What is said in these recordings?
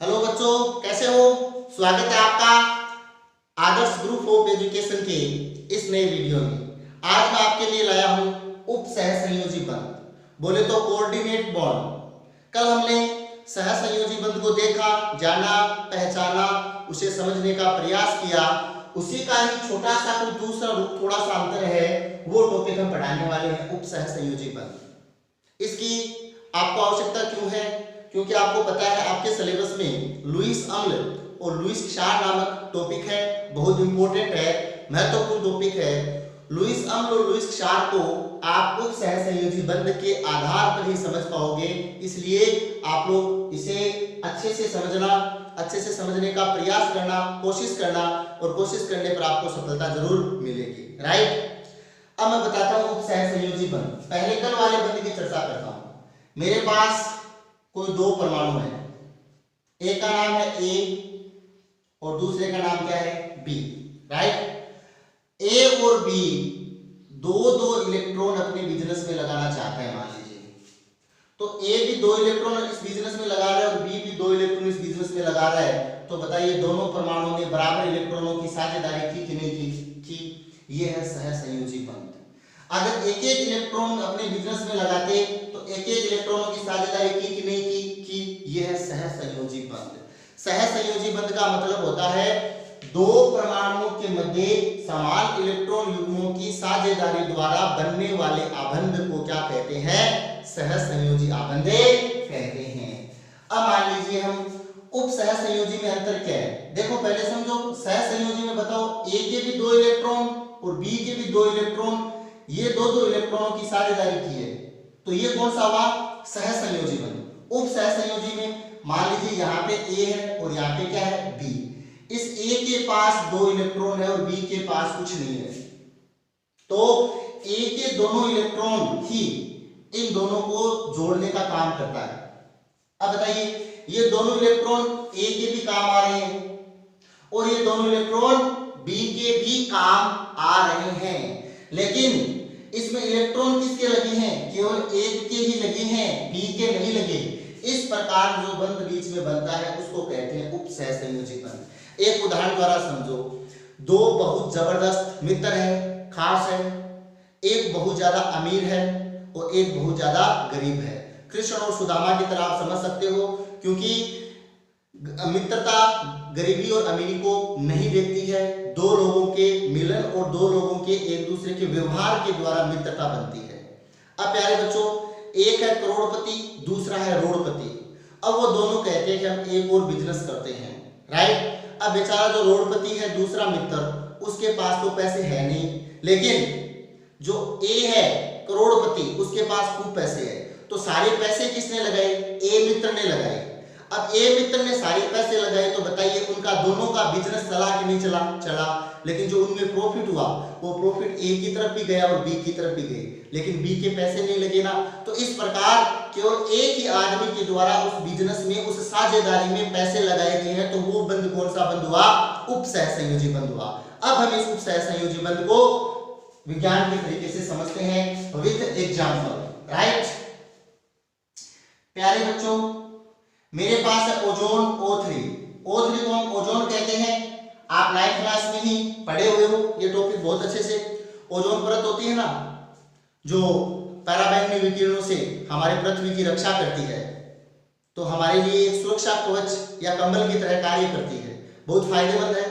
Hello बच्चों, कैसे हो? स्वागत है आपका आदर्श ग्रुप ऑफ एजुकेशन के इस नए वीडियो में। आज मैं आपके लिए लाया हूं उप सहसंयोजी बंध, बोले तो कोऑर्डिनेट बॉन्ड। कल हमने सहसंयोजी बंध को देखा, जाना, पहचाना, उसे समझने का प्रयास किया। उसी का ही छोटा सा कुछ दूसरा रूप, थोड़ा सा अंतर है, वो टॉपिक हम पढ़ाने वाले हैं, उप सहसंयोजी बंध। इसकी आपको आवश्यकता क्यों है? क्योंकि आपको पता है आपके सिलेबस में लुईस अम्ल और लुईस क्षार नामक टॉपिक है, बहुत इंपॉर्टेंट है, महत्वपूर्ण टॉपिक है। लुईस अम्ल और लुईस क्षार को आप उप सहसंयोजी बंध के आधार पर ही समझ पाओगे, इसलिए आप लोग इसे अच्छे से समझना, अच्छे से समझने का प्रयास करना, कोशिश करना, और कोशिश करने पर आपको सफलता जरूर मिलेगी। राइट, अब मैं बताता हूं उप सहसंयोजी बंध। पहले कल वाले बंध की चर्चा करता हूं। मेरे पास कोई दो परमाणु है, एक का नाम है ए और दूसरे का नाम क्या है? बी। राइट, ए और बी दो दो इलेक्ट्रॉन अपने बिजनेस में लगाना चाहते हैं, मान लीजिए। तो ए भी दो इलेक्ट्रॉन इस बिजनेस में लगा रहा है और बी भी दो इलेक्ट्रॉन इस बिजनेस में लगा रहा है। तो बताइए दोनों परमाणुओं ने बराबर इलेक्ट्रॉनों की साझेदारी की कि नहीं की? ये है सहसंयोजी बंध। अगर एक एक इलेक्ट्रॉन अपने बिजनेस में लगाते तो एक एक इलेक्ट्रॉनों की साझेदारी की कि नहीं की? यह है सहसंयोजी बंध। सहसंयोजी बंध का मतलब होता है दो परमाणुओं के मध्य समान इलेक्ट्रॉन युग्मों की साझेदारी द्वारा बनने वाले आबंध को क्या कहते हैं? सहसंयोजी आबंध कहते हैं। अब मान लीजिए हम उप सहसंयोजी में अंतर क्या है, देखो पहले समझो। सहसंयोजी में बताओ ए के भी दो इलेक्ट्रॉन और बी के भी दो इलेक्ट्रॉन, ये दो दो इलेक्ट्रॉनों की साझेदारी की है, तो ये कौन सा हुआ? सहसंयोजी बंध। उप सहसंयोजी में मान लीजिए यहाँ पे ए है और यहाँ पे क्या है? बी। इस ए के पास दो इलेक्ट्रॉन है और बी के पास कुछ नहीं है, तो ए के दोनों इलेक्ट्रॉन ही इन दोनों को जोड़ने का काम करता है। अब बताइए, ये दोनों इलेक्ट्रॉन ए के भी काम आ रहे हैं और ये दोनों इलेक्ट्रॉन बी के भी काम आ रहे हैं, लेकिन इसमें इलेक्ट्रॉन किसके लगे हैं? केवल एक के ही लगे हैं, बी के नहीं लगे। इस प्रकार जो बंध बीच में बनता है उसको कहते हैं उप सहसंयोजी बंध। एक उदाहरण द्वारा समझो। दो बहुत जबरदस्त मित्र हैं, खास है, एक बहुत ज्यादा अमीर है और एक बहुत ज्यादा गरीब है। कृष्ण और सुदामा की तरह आप समझ सकते हो, क्योंकि मित्रता गरीबी और अमीरी को नहीं देखती है। दो लोगों के मिलन और दो लोगों के एक दूसरे के व्यवहार के द्वारा मित्रता बनती है। अब प्यारे बच्चों, एक है करोड़पति, दूसरा है रोड़पति। अब वो दोनों कहते हैं कि हम एक और बिजनेस करते हैं। राइट, अब बेचारा जो रोड़पति है, दूसरा मित्र, उसके पास तो पैसे है नहीं, लेकिन जो ए है करोड़पति, उसके पास खूब पैसे है। तो सारे पैसे किसने लगाए? ए मित्र ने लगाए। अब ए मित्र ने सारे पैसे लगाए, तो बताइए उनका दोनों का बिजनेस चला कि नहीं चला? चला। लेकिन जो उनमें प्रॉफिट हुआ वो प्रॉफिट ए की तरफ भी गया और बी की तरफ भी गए, लेकिन बी के पैसे नहीं लगे ना। तो इस प्रकार केवल एक ही आदमी के द्वारा उस बिजनेस में, उस साझेदारी में पैसे लगाए गए हैं, तो वो बंध कौन सा बंध हुआ? उप सहसंयोजी बंध हुआ। अब हम इस उप सहसंयोजी बंध को विज्ञान के तरीके से समझते हैं विद एग्जांपल। राइट, प्यारे बच्चों, मेरे पास है ओजोन O3। O3 को हम ओजोन कहते हैं। आप 9th क्लास में ही पढ़े हुए हो ये टॉपिक बहुत अच्छे से। ओजोन परत होती है ना, जो पराबैंगनी विकिरणों से हमारे पृथ्वी की रक्षा करती है, तो हमारे लिए एक सुरक्षा कवच या कंबल की तरह कार्य करती है, बहुत फायदेमंद है।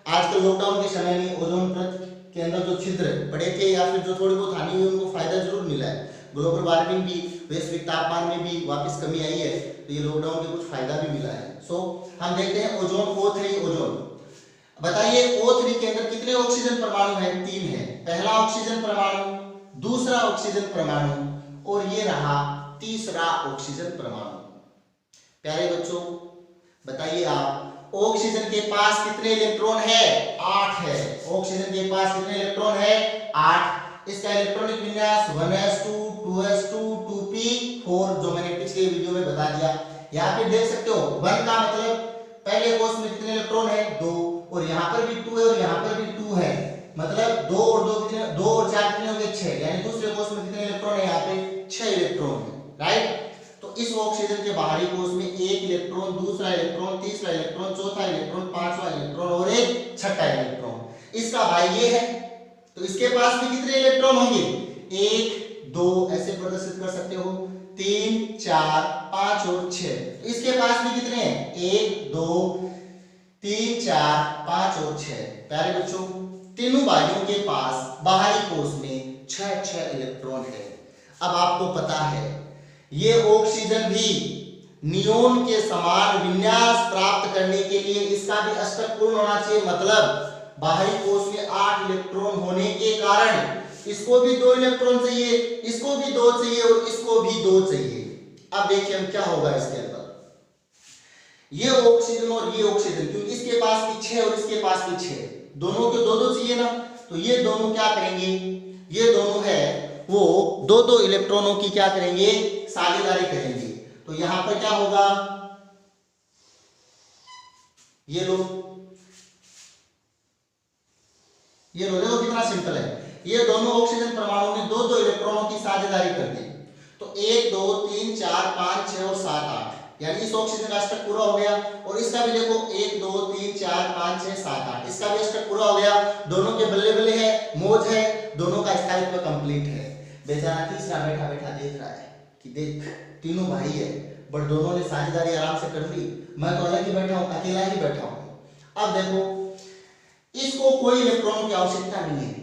आजकल लॉकडाउन के समय में ओजोन परत के अंदर जो छिद्र पड़े थे या फिर जो थोड़ी बहुत हानि हुई, उनको फायदा जरूर मिला है। ग्लोबल वार्मिंग भी, वैश्विक तापमान में भी वापस कमी आई है, तो ये लॉकडाउन के कुछ फायदा भी मिला है। सो हम देखते हैं ओजोन O3। ओजोन बताइए O3 के अंदर कितने ऑक्सीजन परमाणु हैं? 3 है। पहला ऑक्सीजन परमाणु, दूसरा ऑक्सीजन परमाणु और ये रहा तीसरा ऑक्सीजन परमाणु। प्यारे बच्चों, बताइए आप, ऑक्सीजन के पास कितने इलेक्ट्रॉन है? 8 है। ऑक्सीजन के पास कितने इलेक्ट्रॉन है? 8। इसका इलेक्ट्रॉनिक विन्यास 1s2 2s2 2p4, जो मैंने पिछले वीडियो में बता दिया। यहाँ पे देख सकते हो 1 का मतलब पहले कोष में कितने इलेक्ट्रॉन है? 2, और यहाँ पर भी 2 है और यहाँ पर भी 2 है, मतलब 2 और 2 कितने? 2 और 4 कितने हो गए? 6, यानी दूसरे कोष में कितने इलेक्ट्रॉन है? यहाँ पे 6 इलेक्ट्रॉन है। राइट, तो इस ऑक्सीजन के बाहरी कोष में एक इलेक्ट्रॉन, दूसरा इलेक्ट्रॉन, तीसरा इलेक्ट्रॉन, चौथा इलेक्ट्रॉन, पांचवा इलेक्ट्रॉन और एक छठा इलेक्ट्रॉन। इसका भाई ये है, तो इसके पास भी कितने इलेक्ट्रॉन होंगे? 1 2 ऐसे प्रदर्शित कर सकते हो, 3 4 5 और 6। तो इसके पास भी कितने हैं? 1 2 3 4 5 और 6। प्यारे बच्चों, तीनों भाइयों के पास बाहरी कोष में 6 इलेक्ट्रॉन है। अब आपको पता है ये ऑक्सीजन भी नियोन के समान विन्यास प्राप्त करने के लिए इसका भी अष्टक पूर्ण होना चाहिए। मतलब बाहरी कोष में 8 इलेक्ट्रॉन होने के कारण इसको भी 2 इलेक्ट्रॉन चाहिए, इसको भी 2 चाहिए और इसको भी 2 चाहिए। अब देखिए हम क्या होगा इसके अंदर, ये ऑक्सीजन और ये ऑक्सीजन, क्योंकि इसके पास भी 6 और इसके पास भी 6, दोनों के 2 चाहिए ना, तो ये दोनों क्या करेंगे, ये दोनों है वो 2 इलेक्ट्रॉनों की क्या करेंगे? साझेदारी करेंगे। तो यहां पर क्या होगा, ये लो देखो कितना सिंपल है। ये दोनों ऑक्सीजन परमाणु में 2 इलेक्ट्रॉनों की साझेदारी करते हैं। तो 1 2 3 4 5 6 और 7 8, यानी इस ऑक्सीजन का अष्टक पूरा हो गया। और इसका भी देखो 1 2 3 4 5 6 7 8, इसका भी अष्टक पूरा हो गया। दोनों के बल्ले बल्ले है, मौज है, दोनों का स्थायित्व कंप्लीट है। बेचारा तीसरा बैठा बैठा देख रहा है कि देख तीनों भाई है, बट दोनों ने साझेदारी आराम से कर ली, मैं तो अलग ही बैठा हूं, अकेला ही बैठा हूं। अब देखो इसको कोई इलेक्ट्रॉन की आवश्यकता नहीं है,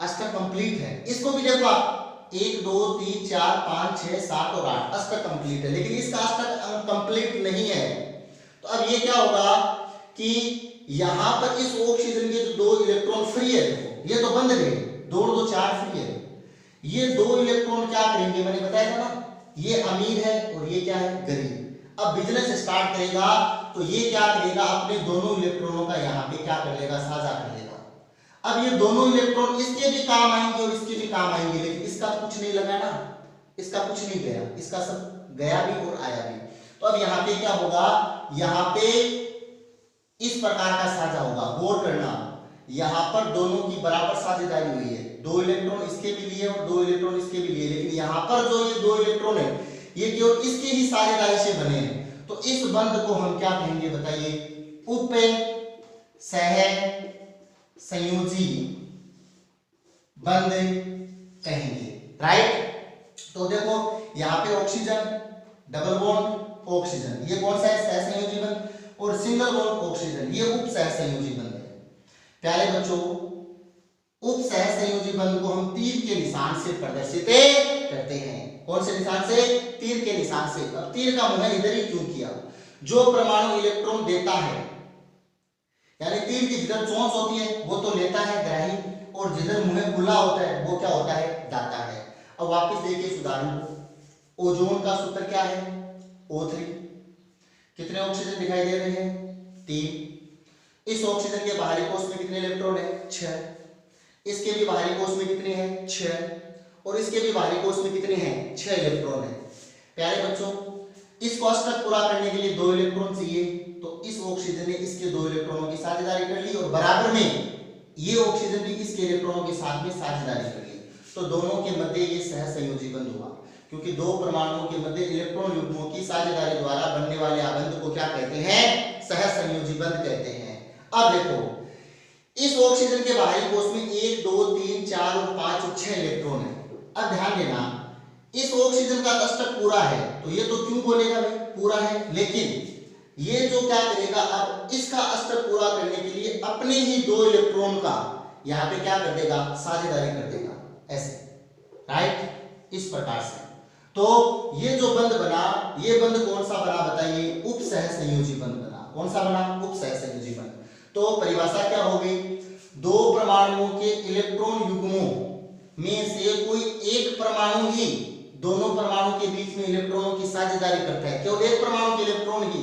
अष्टक कंप्लीट है। इसको भी देखो आप 1 2 3 4 5 6 7 और 8, अष्टक कंप्लीट है, लेकिन इसका अष्टक कंप्लीट नहीं है। तो अब ये क्या होगा कि यहां पर इस ऑक्सीजन के जो 2 इलेक्ट्रॉन फ्री है, देखो ये तो बंद गए, 2 2 4 फ्री है। ये 2 इलेक्ट्रॉन क्या करेंगे, मैंने बताया था ना, ये अमीर है और ये क्या है? गरीब। अब बिजनेस स्टार्ट करेगा तो ये क्या करेगा, अपने दोनों इलेक्ट्रॉनों का यहाँ पे क्या कर लेगा? साझा कर लेगा। अब ये दोनों इलेक्ट्रॉन इसके भी काम आएंगे और इसके भी काम आएंगे, लेकिन इसका कुछ नहीं लगा ना, इसका कुछ नहीं गया, इसका सब गया भी और आया भी। तो अब यहाँ पे क्या होगा, यहाँ पे इस प्रकार का साझा होगा। गौर करना, यहाँ पर दोनों की बराबर साझेदारी हुई है, 2 इलेक्ट्रॉन इसके भी लिए और 2 इलेक्ट्रॉन इसके भी लिए, लेकिन यहाँ पर जो ये 2 इलेक्ट्रॉन है ये केवल इसकी ही साझेदारी से बने हैं। तो इस बंध को हम क्या कहेंगे बताइए? उप सह संयोजी बंध कहेंगे, राइट। तो देखो यहाँ पे ऑक्सीजन, डबल बॉन्ड ऑक्सीजन, ये कौन सा है? सह संयोजी बंध। और सिंगल बॉन्ड ऑक्सीजन, ये उप सह संयोजी बंध है। प्यारे बच्चों, उप सह संयोजी बंध को हम तीर के निशान से प्रदर्शित करते हैं। कौन से निशान से? तीर के निशान से। अब तीर का मुंह इधर ही क्यों किया? जो परमाणु इलेक्ट्रॉन देता है, यानी तीर की जिधर चोंच होती है वो तो लेता है ग्राही, और जिधर मुंह खुला होता है वो क्या होता है? दाता है। अब वापस देखिए इस उदाहरण को। ओजोन का सूत्र क्या है? O3। कितने ऑक्सीजन दिखाई दे रहे हैं? 3। इस ऑक्सीजन के बाहरी कोष में कितने इलेक्ट्रॉन है? 6। इसके भी बाहरी कोष में कितने हैं? 6। और इसके भी बाहरी कोष में कितने हैं? 6 इलेक्ट्रॉन है। प्यारे बच्चों, इसको अष्टक पूरा करने के लिए 2 इलेक्ट्रॉन चाहिए, तो इस ऑक्सीजन ने इसके 2 इलेक्ट्रॉनों की साझेदारी कर ली और बराबर में ये ऑक्सीजन भी इसके इलेक्ट्रॉनों के साथ में साझेदारी कर ली। तो दोनों के मध्य ये सह संयोजी बंध हुआ, क्योंकि 2 परमाणुओं के मध्य इलेक्ट्रॉन युग्मों की साझेदारी द्वारा बनने वाले आबंध को क्या कहते हैं? सह संयोजी बंध कहते हैं। अब देखो इस ऑक्सीजन के बाहरी कोष में 1 2 3 4 और 5 और 6 इलेक्ट्रॉन है। अब ध्यान देना, इस ऑक्सीजन का अष्टक पूरा है, तो ये तो क्यों बोलेगा भाई पूरा है, लेकिन ये जो क्या करेगा, अब इसका अष्टक पूरा करने के लिए अपने ही 2 इलेक्ट्रॉन का यहाँ पे क्या कर देगा? साझेदारी कर देगा, ऐसे, राइट, इस प्रकार से। तो ये जो बंध बना, ये बंध कौन सा बना बताइए? उप सह संयोजी बंध बना। कौन सा बना? उप सह संयोजी बंध। तो परिभाषा क्या होगी? 2 परमाणुओं के इलेक्ट्रॉन युग्मों में से कोई एक परमाणु ही दोनों परमाणु के बीच में इलेक्ट्रॉनों की साझेदारी करता है। केवल एक परमाणु के इलेक्ट्रॉन ही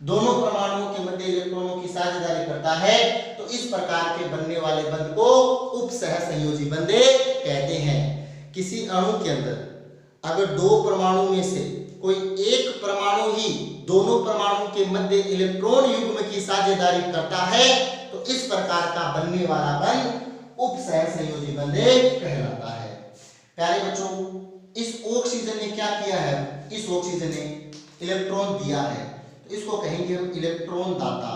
दोनों परमाणुओं के मध्य इलेक्ट्रॉनों की साझेदारी करता है, तो इस प्रकार के बनने वाले बंध को उप सह संयोजी बंध कहते हैं। किसी अणु के अंदर अगर 2 परमाणु में से कोई एक परमाणु ही दोनों परमाणु के मध्य इलेक्ट्रॉन युग्म की साझेदारी करता है, तो इस प्रकार का बनने वाला बंध उप सह संयोजी बंध कहलाता है। प्यारे बच्चों, इस ऑक्सीजन ने क्या किया है? इस ऑक्सीजन ने इलेक्ट्रॉन दिया है, तो इसको कहेंगे हम इलेक्ट्रॉन दाता,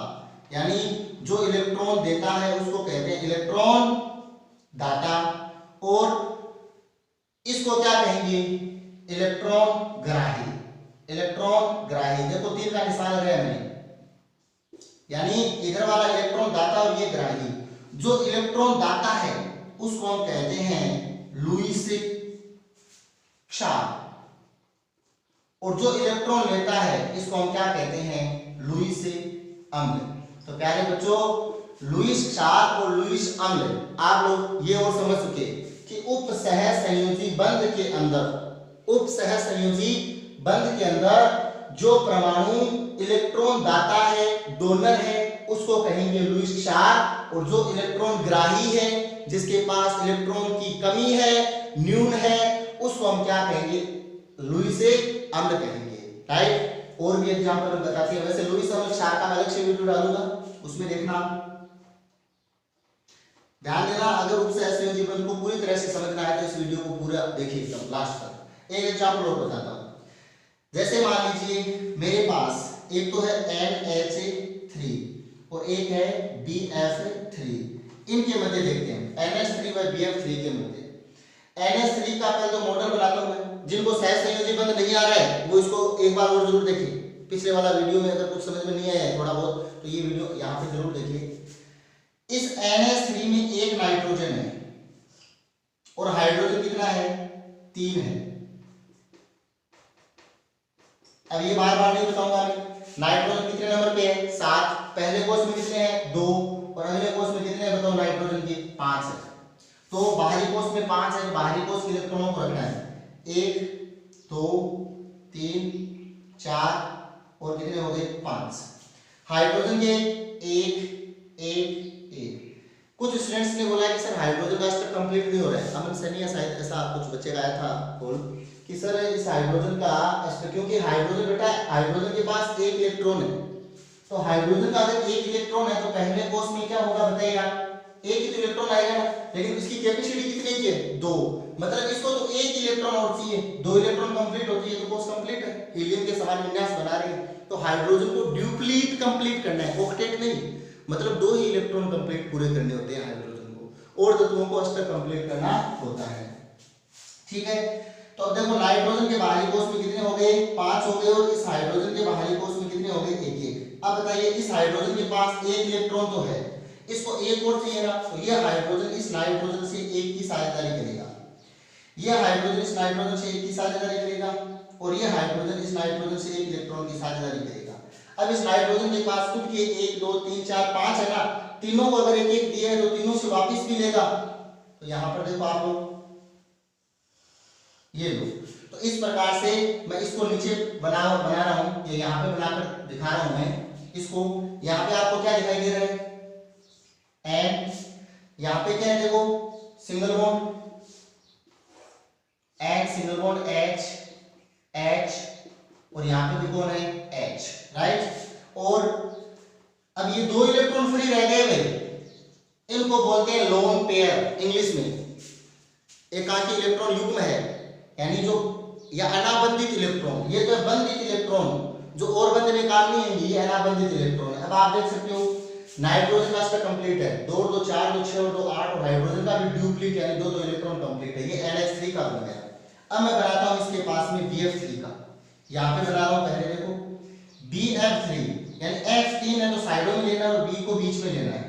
यानी जो इलेक्ट्रॉन देता है उसको कहते हैं इलेक्ट्रॉन दाता, और इसको क्या कहेंगे, इलेक्ट्रॉन ग्राही। इलेक्ट्रॉन ग्राही, देखो तीर का निशान लगाया मैंने, यानी इधर वाला इलेक्ट्रॉन दाता और ये ग्राही। जो इलेक्ट्रॉन दाता है उसको हम कहते हैं लुईस क्षार, और जो इलेक्ट्रॉन लेता है इसको हम क्या कहते हैं, लुईस अम्ल। तो प्यारे बच्चों, लुईस क्षार और लुईस अम्ल आप लोग ये और समझ चुके कि उपसह संयोजी बंध के अंदर, उपसह संयोजी बंध के अंदर जो परमाणु इलेक्ट्रॉन दाता है, डोनर है, उसको कहेंगे लुईस क्षार, और जो इलेक्ट्रॉन ग्राही है, जिसके पास इलेक्ट्रॉन की कमी है, न्यून है, उसको हम क्या कहेंगे, लुईस अम्ल कहेंगे। राइट, और भी एग्जांपल हम बताते हैं। वैसे लुईस अम्ल क्षार का अलग से वीडियो डालूंगा, उसमें देखना, ध्यान देना। अगर उपसह संयोजी बंध को पूरी तरह से समझना है तो इस वीडियो को पूरा देखिए एकदम लास्ट तक। एक एग्जांपल और बताता हूं, जैसे मान लीजिए मेरे पास एक तो है NH3 और एक है BF3, इनके मध्य देखते हैं NH3 व BF3 के मध्य। NH3 का पहले तो मॉडल बनाता हूं मैं, जिनको सह संयोजी बंध नहीं आ रहा है वो इसको एक बार और जरूर देखिए। पिछले वाला वीडियो में अगर कुछ समझ में नहीं आया है थोड़ा बहुत, तो ये वीडियो यहाँ पे जरूर देखिए। इस NH3 में एक नाइट्रोजन है और हाइड्रोजन कितना है, 3 है। अब ये बार बार नहीं बताऊंगा मैं, नाइट्रोजन कितने नंबर पे है, 7, पहले कोष में कितने हैं, 2, और अगले कोष में कितने हैं बताओ, नाइट्रोजन के 5 है। तो बाहरी कोष में 5 है, बाहरी कोष के इलेक्ट्रॉनों को रखना है 1 2 3 4 और कितने हो गए, 5। हाइड्रोजन के 1 1 1। कुछ स्टूडेंट्स ने बोला कि सर हाइड्रोजन का स्ट्रक्चर कंप्लीट नहीं हो रहा है। अमन सर या शायद ऐसा कुछ बच्चे का आया था कॉल कि सर इस हाइड्रोजन का स्ट्रक्चर, क्योंकि हाइड्रोजन बेटा, हाइड्रोजन के पास एक इलेक्ट्रॉन है, तो हाइड्रोजन का अगर एक इलेक्ट्रॉन है तो पहले कोष में क्या होगा बताइएगा, एक ही तो इलेक्ट्रॉन आएगा ना, लेकिन इसकी कैपेसिटी कितनी की है, 2, मतलब इसको तो एक इलेक्ट्रॉन और चाहिए, 2 इलेक्ट्रॉन कंप्लीट होती है तो कोष कंप्लीट है। हीलियम के समान विन्यास बना रहे हैं, तो हाइड्रोजन को ड्यूप्लीट कंप्लीट करना है, ऑक्टेट नहीं, मतलब 2 ही इलेक्ट्रॉन कंप्लीट पूरे करने होते हैं हाइड्रोजन को, और तत्वों को अस्तर कंप्लीट करना होता है। ठीक है, तो अब देखो नाइट्रोजन के बाहरी कोष में कितने हो गए, 5 हो गए, और इस हाइड्रोजन के बाहरी कोष में कितने हो गए, 1 1। अब बताइए इस हाइड्रोजन के पास एक इलेक्ट्रॉन तो है, इसको एक और चाहिए ना, तो ये हाइड्रोजन इस नाइट्रोजन से एक की साझेदारी करेगा, ये हाइड्रोजन इस नाइट्रोजन से एक की साझेदारी करेगा, और ये हाइड्रोजन इस नाइट्रोजन से एक इलेक्ट्रॉन की साझेदारी करेगा। अब इस नाइट्रोजन के पास खुद के 1 2 3 4 5 है ना, तीनों को अगर एक एक दिया है तो तीनों से वापस भी लेगा। तो यहाँ पर देखो आप लोग, ये लो, तो इस प्रकार से मैं इसको नीचे बना रहा हूं, ये यहाँ पे बनाकर दिखा रहा हूं मैं इसको। यहाँ पे आपको क्या दिखाई दे रहा है, एन, यहाँ पे क्या है देखो, single bond N, single bond H H, और यहाँ पे भी कौन है, एच, राइट। और अब ये 2 इलेक्ट्रॉन फ्री रह गए भाई, इनको बोलते हैं लोन पेयर इंग्लिश में। एकाकी इलेक्ट्रॉन युग्म है, यानी जो या अनाबंधित इलेक्ट्रॉन, ये तो है बंधित इलेक्ट्रॉन, जो और बंधने में काम नहीं आएंगे, ये अनाबंधित इलेक्ट्रॉन है। अब आप देख सकते हो नाइट्रोजन का स्ट्रक्चर कंप्लीट है, 2 2 4 2 6 और 2 8, और हाइड्रोजन का भी ड्यूप्लीट यानी 2 2 इलेक्ट्रॉन कंप्लीट है, ये NH3 का बन गया। अब मैं बनाता हूं इसके पास में BF3 का, यहाँ पे बना रहा हूं, पहले देखो BF3 यानी F3 है तो साइडों में लेना और B को बीच में लेना है,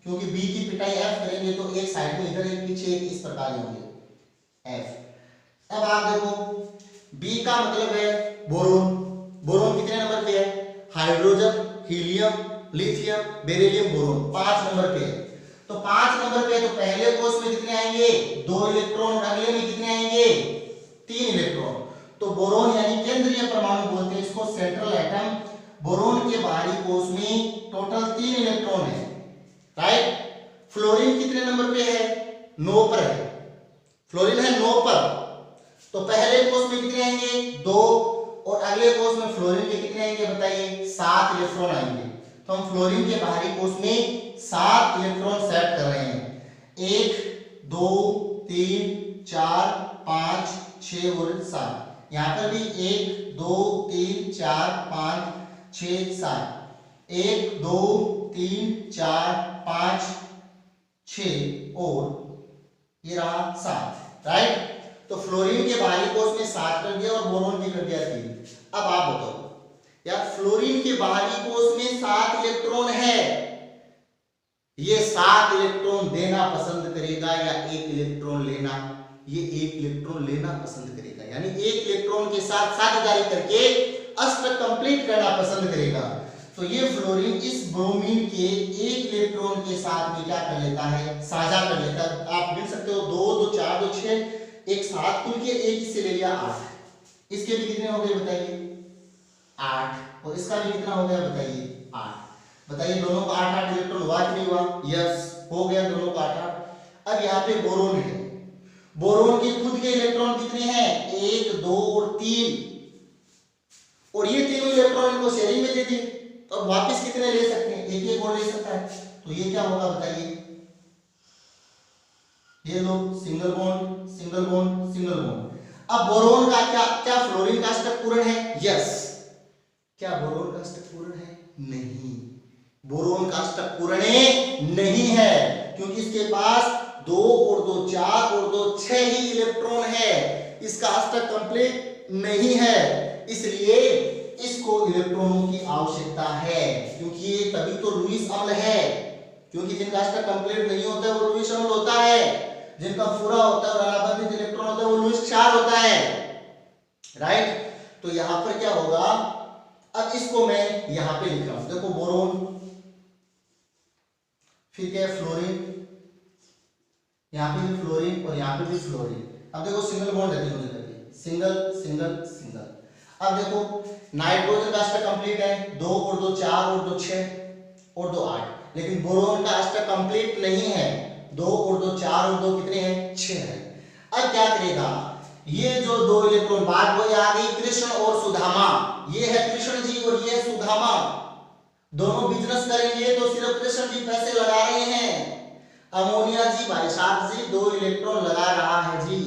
क्योंकि B की पिटाई F करेंगे तो एक साइड में इधर एक पीछे एक इस प्रकार होंगे F। अब आप देखो B का मतलब है बोरोन, बोरोन कितने नंबर पे है, hydrogen, helium, lithium, beryllium, boron 5 number पे है। तो 5 नंबर पे तो पहले कोष में कितने आएंगे, 2 इलेक्ट्रॉन, और अगले में कितने आएंगे, 3 इलेक्ट्रॉन। तो बोरोन यानी केंद्रीय परमाणु बोलते हैं इसको, सेंट्रल एटम। बोरोन के बाहरी कोष में टोटल 3 इलेक्ट्रॉन है, राइट। फ्लोरीन कितने नंबर पे है, 9 पर है, फ्लोरीन है 9 पर। तो पहले कोष में कितने आएंगे, 2, और अगले कोष में फ्लोरीन के कितने आएंगे बताइए, 7 इलेक्ट्रॉन आएंगे। तो हम फ्लोरीन के बाहरी कोष में 7 इलेक्ट्रॉन सेट कर रहे हैं, 1 2 3 4 5 6 और 7। यहाँ पर भी 1 2 3 4 5 6 7 1 2 3 4 5 6 और ये रहा 7, राइट। तो फ्लोरीन के बाहरी कोष में 7 कर दिया और बोरोन की कर दिया 3। अब आप बताओ यार, फ्लोरीन के बाहरी कोष में 7 इलेक्ट्रॉन है, ये 7 इलेक्ट्रॉन देना पसंद करेगा या 1 इलेक्ट्रॉन लेना? ये 1 इलेक्ट्रॉन लेना पसंद करेगा, यानी 1 इलेक्ट्रॉन के साथ साझेदारी करके अष्टक कंप्लीट करना पसंद करेगा। तो ये फ्लोरीन इस ब्रोमीन के 1 इलेक्ट्रॉन के साथ में क्या कर लेता है, साझा कर लेता है। आप गिन सकते हो 2 2 4 2 6, एक 7 खुल के एक इससे ले लिया 8। इसके भी कितने हो गए बताइए? 8। और इसका भी कितना हो गया बताइए? 8। बताइए दोनों को 8 इलेक्ट्रॉन हुआ कि नहीं हुआ? यस, हो गया दोनों को 8। अब यहाँ पे बोरोन है, बोरोन के खुद के इलेक्ट्रॉन कितने हैं? 1 2 और 3, और ये तीनों इलेक्ट्रॉन इनको शेयरिंग में दे दिए, तो अब वापस कितने ले सकते हैं? एक और ले सकता है। तो ये क्या होगा बताइए? ये लो, single bond single bond single bond. अब बोरोन का क्या फ्लोरीन का अष्टक पूर्ण है? यस। क्या बोरोन का अष्टक पूर्ण है? नहीं, बोरोन का अष्टक पूर्ण नहीं है, क्योंकि इसके पास 2 और 2 4 और 2 6 ही इलेक्ट्रॉन है, इसका अष्टक कंप्लीट नहीं है, इसलिए इसको इलेक्ट्रॉनों की आवश्यकता है, क्योंकि ये तभी तो लुईस अम्ल है। क्योंकि जिनका अष्टक कंप्लीट नहीं होता है वो लुईस अम्ल होता है, जिनका पूरा होता है और अनाबंधित इलेक्ट्रॉन होता है वो लुईस क्षार होता है, राइट। तो यहां पर क्या होगा, अब इसको मैं यहां पे लिख रहा हूं, देखो बोरोन, फिर क्या है फ्लोरीन, यहां पे भी फ्लोरीन और यहां पे भी फ्लोरीन। अब देखो सिंगल बॉन्ड है तीनों जगह पे, सिंगल सिंगल सिंगल। अब देखो नाइट्रोजन का अष्टक कंप्लीट है, 2 और 2 4 और 2 6 और 2 8, लेकिन बोरोन का अष्टक कंप्लीट नहीं है, 2 और 2 4 और 2 कितने हैं? 6 है। अब क्या करेगा, ये जो 2 इलेक्ट्रॉन, बात वही आ गई कृष्ण और सुदामा, ये है कृष्ण जी और ये है सुदामा, दोनों बिजनेस करेंगे तो सिर्फ कृष्ण जी पैसे लगा रहे हैं, अमोनिया जी भाई साहब जी 2 इलेक्ट्रॉन लगा रहा है जी,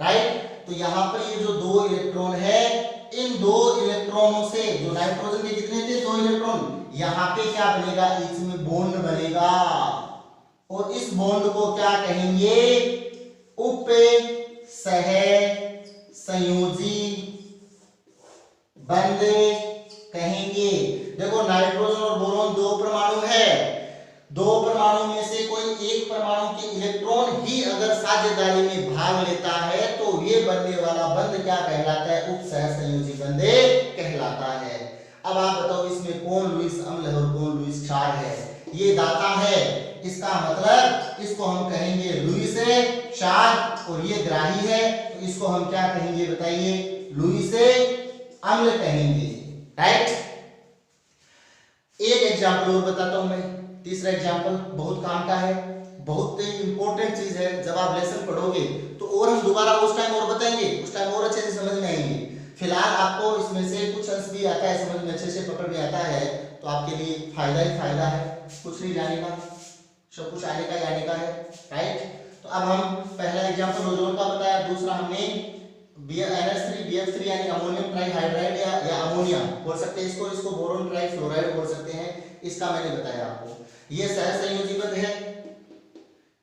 राइट। तो यहां पर ये जो 2 इलेक्ट्रॉन है, इन 2 इलेक्ट्रॉनों से, जो नाइट्रोजन के कितने थे? 2 इलेक्ट्रॉन, यहां पे क्या बनेगा? इसमें बॉन्ड बनेगा, और इस बॉन्ड को क्या कहेंगे? उप सह संयोजी बंध कहेंगे। देखो नाइट्रोजन और बोरोन 2 परमाणु है, 2 परमाणु में से कोई एक परमाणु के इलेक्ट्रॉन ही अगर साझेदारी में भाग लेता है तो ये बनने वाला बंध क्या कहलाता है? उप सह संयोजी बंध कहलाता है। अब आप बताओ इसमें कौन लुईस अम्ल है और कौन लुईस क्षार है? ये दाता है, इसका मतलब इसको हम कहेंगे लुईस क्षार, और ये ग्राही है तो इसको हम क्या कहेंगे बताइए? लुईस अम्ल कहेंगे, राइट। एक एग्जांपल और बताता हूं मैं, तीसरा एग्जांपल बहुत काम का है, बहुत इंपॉर्टेंट चीज है, जब आप लेसन पढ़ोगे तो और हम दोबारा उस टाइम और बताएंगे, उस टाइम और अच्छे से समझ में आएंगे। फिलहाल आपको इसमें से कुछ अंश भी आता है समझ में, अच्छे से पकड़ में आता है तो आपके लिए फायदा ही फायदा है, कुछ नहीं जाने का, सब कुछ आने का ही आने का है, राइट। तो अब हम पहला एग्जांपल ओजोन का बताया, दूसरा हमने NH3 BF3 यानी अमोनियम ट्राइहाइड्राइड या अमोनिया बोल सकते हैं इसको बोरोन ट्राइफ्लोराइड बोल सकते हैं, इसका मैंने बताया आपको। ये सहसंयोजी बंध है,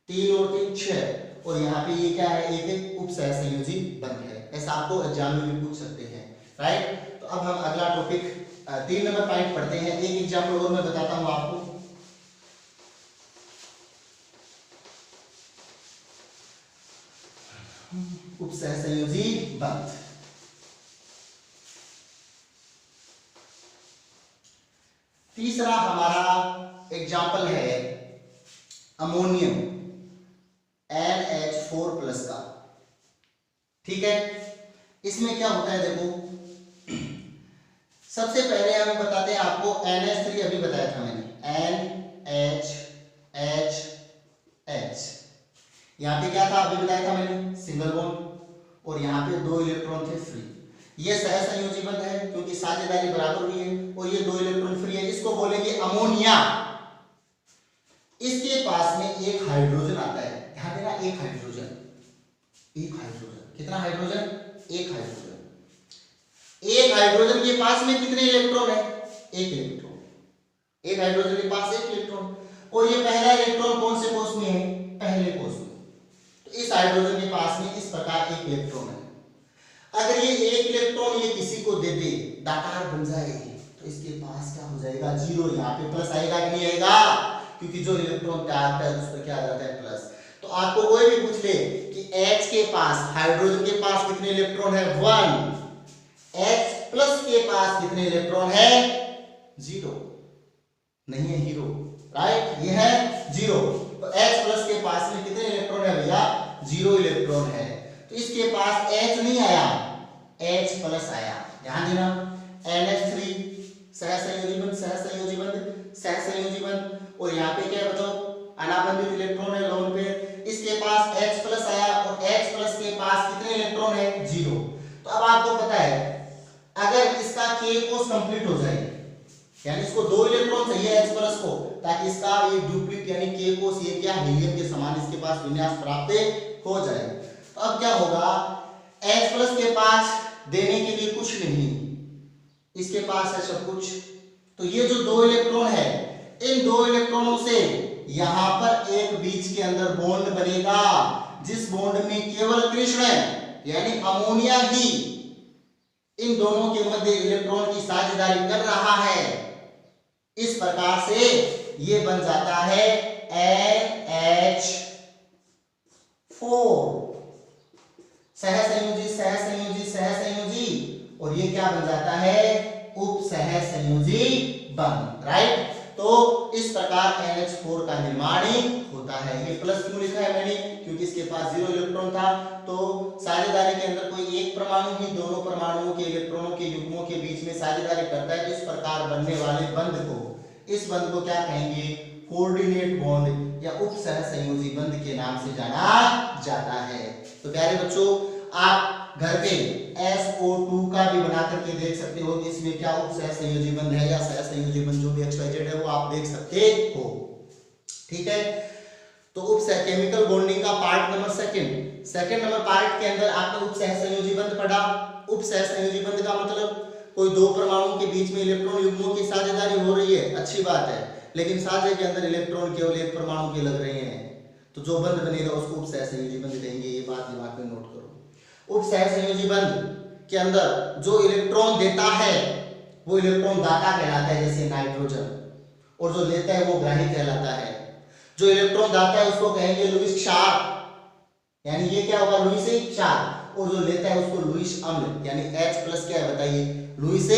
3 और 3 6, और यहाँ पे ये क्या है? एक उप सहसंयोजी बंध है, ऐसा आपको एग्जाम में भी पूछ सकते हैं, राइट। तो अब हम अगला टॉपिक 3 नंबर पॉइंट पढ़ते हैं। एक एग्जांपल और मैं बताता हूँ आपको। उप सहसंयोजी बंध, तीसरा हमारा एग्जाम्पल है अमोनियम NH4+ का, ठीक है। इसमें क्या होता है देखो, सबसे पहले हम बताते हैं आपको NH3, अभी बताया था मैंने, NH यहाँ पे क्या था अभी बताया था मैंने? सिंगल बॉन्ड, और यहाँ पे 2 इलेक्ट्रॉन थे फ्री। ये सहसंयोजी बंध है क्योंकि साझेदारी बराबर हुई है, और ये 2 इलेक्ट्रॉन फ्री है, इसको बोलेंगे अमोनिया। इसके पास में एक हाइड्रोजन आता है, ध्यान देना, एक हाइड्रोजन, कितना हाइड्रोजन? एक हाइड्रोजन। एक हाइड्रोजन के पास में कितने इलेक्ट्रॉन है? एक इलेक्ट्रॉन। एक हाइड्रोजन के पास एक इलेक्ट्रॉन, और ये पहला इलेक्ट्रॉन कौन से कोष में है? पहले कोष में। तो इस हाइड्रोजन के पास में इस प्रकार एक इलेक्ट्रॉन है। अगर ये एक इलेक्ट्रॉन ये किसी को दे दे, दातार बन जाए, तो इसके पास क्या हो जाएगा? जीरो। यहाँ पे प्लस आएगा कि नहीं आएगा? क्योंकि जो इलेक्ट्रॉन त्यागता है उस पर क्या आ जाता है? प्लस। तो आपको कोई भी पूछ ले कि H के पास, हाइड्रोजन के पास कितने इलेक्ट्रॉन है? 1। H प्लस के पास कितने इलेक्ट्रॉन है? 0। नहीं है हीरो, राइट? ये है 0। तो H प्लस के पास में कितने इलेक्ट्रॉन है भैया? 0 इलेक्ट्रॉन है। तो इसके पास H नहीं आया, H प्लस आया। ध्यान देना, NH3 सहसंयोजी बंध, सहसंयोजी बंध, सहसंयोजी बंध, और यहाँ पे क्या बताओ? अनाबंधित इलेक्ट्रॉन है, लोन पेयर। इसके पास H प्लस आया, और H प्लस के पास कितने इलेक्ट्रॉन है? 0। तो अब आपको पता है, अगर इसका K कोष कंप्लीट हो जाए, यानी इसको 2 इलेक्ट्रॉन चाहिए H प्लस को, ताकि इसका ये डुप्लीट यानी K कोष ये क्या हीलियम के समान इसके पास विन्यास प्राप्त हो जाए। तो अब क्या होगा? H प्लस के पास देने के लिए कुछ नहीं, इसके पास है सब कुछ। तो ये जो 2 इलेक्ट्रॉन है, इन 2 इलेक्ट्रॉनों से यहां पर एक बीच के अंदर बॉन्ड बनेगा, जिस बॉन्ड में केवल कृष्ण यानी अमोनिया ही इन दोनों के मध्य इलेक्ट्रॉन की साझेदारी कर रहा है। इस प्रकार से ये बन जाता है NH4, सहसंयोजी सहसंयोजी सहसंयोजी, और ये क्या बन जाता है? उप सहसंयोजी बंध, राइट? तो इस प्रकार NH4 का निर्माण होता है। ये प्लस क्यों लिखा है मैंने? क्योंकि इसके पास 0 इलेक्ट्रॉन था, तो साझेदारी के अंदर कोई एक परमाणु ही दोनों परमाणुओं के इलेक्ट्रॉनों के युग्मों के बीच में साझेदारी करता है। तो इस प्रकार बनने वाले बंध को, इस बंध को क्या कहेंगे? कोऑर्डिनेट बॉन्ड या उप सहसंयोजी बंध के नाम से जाना जाता है। तो प्यारे बच्चों, आप घर पे SO2 का भी बना करके देख सकते हो कि इसमें क्या उप सहसंयोजी बंध है या सहसंयोजी बंध, जो भी XYZ है वो आप देख सकते हो। ठीक है, तो उप केमिकल बॉन्डिंग का part number second number part के अंदर आपने उप सहसंयोजी बंध पढ़ा। उप सहसंयोजी बंध का मतलब कोई 2 परमाणुओं के बीच में इलेक्ट्रॉन युग्मों की साझेदारी हो रही है, अच्छी बात है, लेकिन साझे के अंदर इलेक्ट्रॉन केवल एक परमाणु के लग रहे हैं, तो जो बंध बनेगा उसको उप सहसंयोजी बंध कहेंगे। ये बात दिमाग में नोट करो। उप सहसंयोजी बंध के अंदर जो इलेक्ट्रॉन देता है वो इलेक्ट्रॉन दाता कहलाता है, जैसे नाइट्रोजन, और जो लेता है वो ग्राही कहलाता है। जो इलेक्ट्रॉन दाता है उसको कहेंगे लुईस क्षार, यानी ये क्या होगा? लुईस क्षार, और जो लेता है उसको लुईस अम्ल, यानी H प्लस क्या है बताइए? लुईस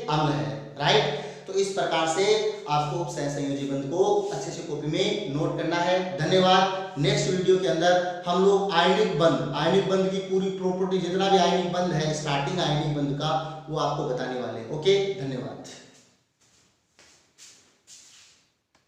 अम्ल है, राइट? तो इस प्रकार से आपको उप सहसंयोजी बंध को अच्छे से कॉपी में नोट करना है। धन्यवाद। नेक्स्ट वीडियो के अंदर हम लोग आयनिक बंध की पूरी प्रॉपर्टी, जितना भी आयनिक बंध है, स्टार्टिंग आयनिक बंध का, वो आपको बताने वाले हैं। ओके, धन्यवाद।